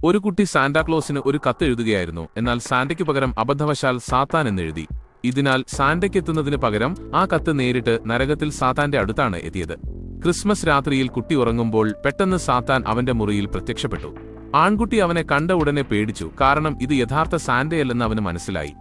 ഒരു കുട്ടി സാന്റാക്ലോസിന് ഒരു കത്തെഴുതുകയായിരുന്നു. എന്നാൽ സാന്റയ്ക്ക് പകരം അബദ്ധവശാൽ സാത്താൻ എന്നെഴുതി. ഇതിനാൽ സാന്റയ്ക്ക് എത്തുന്നതിന് പകരം ആ കത്ത് നേരിട്ട് നരകത്തിൽ സാത്താന്റെ അടുത്താണ് എത്തിയത്. ക്രിസ്മസ് രാത്രിയിൽ കുട്ടി ഉറങ്ങുമ്പോൾ പെട്ടെന്ന് സാത്താൻ അവന്റെ മുറിയിൽ പ്രത്യക്ഷപ്പെട്ടു. ആൺകുട്ടി അവനെ കണ്ട ഉടനെ പേടിച്ചു. കാരണം ഇത് യഥാർത്ഥ സാന്റയല്ലെന്ന് അവന് മനസ്സിലായി.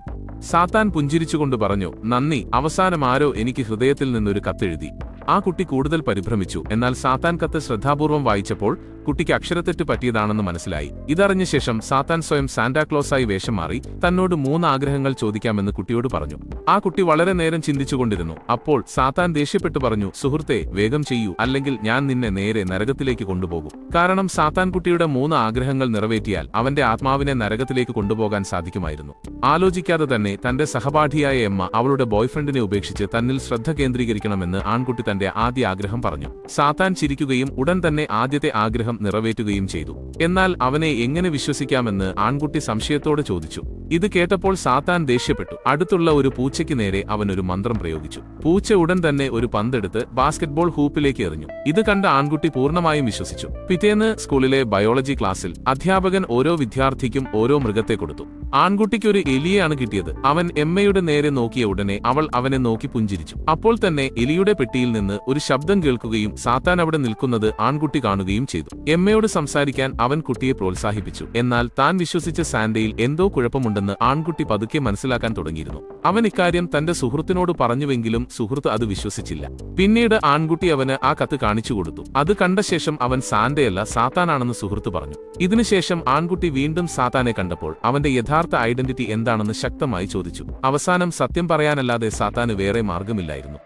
സാത്താൻ പുഞ്ചിരിച്ചുകൊണ്ട് പറഞ്ഞു, നന്ദി, അവസാനം ആരോ എനിക്ക് ഹൃദയത്തിൽ നിന്നൊരു കത്തെഴുതി. ആ കുട്ടി കൂടുതൽ പരിഭ്രമിച്ചു. എന്നാൽ സാത്താൻ കത്ത് ശ്രദ്ധാപൂർവം വായിച്ചപ്പോൾ കുട്ടിക്ക് അക്ഷരത്തെറ്റ് പറ്റിയതാണെന്ന് മനസ്സിലായി. ഇതറിഞ്ഞ ശേഷം സാത്താൻ സ്വയം സാന്റാക്ലോസായി വേഷം മാറി തന്നോട് 3 ആഗ്രഹങ്ങൾ ചോദിക്കാമെന്ന് കുട്ടിയോട് പറഞ്ഞു. ആ കുട്ടി വളരെ നേരം ചിന്തിച്ചുകൊണ്ടിരുന്നു. അപ്പോൾ സാത്താൻ ദേഷ്യപ്പെട്ടു പറഞ്ഞു, സുഹൃത്തെ, വേഗം ചെയ്യൂ, അല്ലെങ്കിൽ ഞാൻ നിന്നെ നേരെ നരകത്തിലേക്ക് കൊണ്ടുപോകും. കാരണം സാത്താൻ കുട്ടിയുടെ 3 ആഗ്രഹങ്ങൾ നിറവേറ്റിയാൽ അവന്റെ ആത്മാവിനെ നരകത്തിലേക്ക് കൊണ്ടുപോകാൻ സാധിക്കുമായിരുന്നു. ആലോചിക്കാതെ തന്നെ തന്റെ സഹപാഠിയായ എമ്മ അവളുടെ ബോയ്ഫ്രണ്ടിനെ ഉപേക്ഷിച്ച് തന്നിൽ ശ്രദ്ധ കേന്ദ്രീകരിക്കണമെന്ന് ആൺകുട്ടി തന്റെ ആദ്യ ആഗ്രഹം പറഞ്ഞു. സാത്താൻ ചിരിക്കുകയും ഉടൻ തന്നെ ആദ്യത്തെ ആഗ്രഹം നിറവേറ്റുകയും ചെയ്തു. എന്നാൽ അവനെ എങ്ങനെ വിശ്വസിക്കാമെന്ന് ആൺകുട്ടി സംശയത്തോടെ ചോദിച്ചു. ഇത് കേട്ടപ്പോൾ സാത്താൻ ദേഷ്യപ്പെട്ടു. അടുത്തുള്ള ഒരു പൂച്ചയ്ക്ക് നേരെ അവൻ ഒരു മന്ത്രം പ്രയോഗിച്ചു. പൂച്ച ഉടൻ തന്നെ ഒരു പന്തെടുത്ത് ബാസ്കറ്റ്ബോൾ ഹൂപ്പിലേക്ക് എറിഞ്ഞു. ഇത് കണ്ട ആൺകുട്ടി പൂർണ്ണമായും വിശ്വസിച്ചു. പിറ്റേന്ന് സ്കൂളിലെ ബയോളജി ക്ലാസ്സിൽ അധ്യാപകൻ ഓരോ വിദ്യാർത്ഥിക്കും ഓരോ മൃഗത്തെ കൊടുത്തു. ആൺകുട്ടിക്ക് ഒരു എലിയെയാണ് കിട്ടിയത്. അവൻ എമ്മയുടെ നേരെ നോക്കിയ ഉടനെ അവൾ അവനെ നോക്കി പുഞ്ചിരിച്ചു. അപ്പോൾ തന്നെ എലിയുടെ പെട്ടിയിൽ നിന്ന് ഒരു ശബ്ദം കേൾക്കുകയും സാത്താൻ അവിടെ നിൽക്കുന്നത് ആൺകുട്ടി കാണുകയും ചെയ്തു. എമ്മയോട് സംസാരിക്കാൻ അവൻ കുട്ടിയെ പ്രോത്സാഹിപ്പിച്ചു. എന്നാൽ താൻ വിശ്വസിച്ച സാന്റയിൽ എന്തോ കുഴപ്പമുണ്ടെന്ന് ആൺകുട്ടി പതുക്കെ മനസ്സിലാക്കാൻ തുടങ്ങിയിരുന്നു. അവൻ ഇക്കാര്യം തന്റെ സുഹൃത്തിനോട് പറഞ്ഞുവെങ്കിലും സുഹൃത്ത് അത് വിശ്വസിച്ചില്ല. പിന്നീട് ആൺകുട്ടി അവന് ആ കത്ത് കാണിച്ചു കൊടുത്തു. അത് കണ്ട ശേഷം അവൻ സാന്റയല്ല സാത്താനാണെന്ന് സുഹൃത്ത് പറഞ്ഞു. ഇതിനുശേഷം ആൺകുട്ടി വീണ്ടും സാത്താനെ കണ്ടപ്പോൾ അവന്റെ യഥാർത്ഥ ഐഡന്റിറ്റി എന്താണെന്ന് ശക്തമായി ചോദിച്ചു. അവസാനം സത്യം പറയാനല്ലാതെ സാത്താന് വേറെ മാർഗമില്ലായിരുന്നു.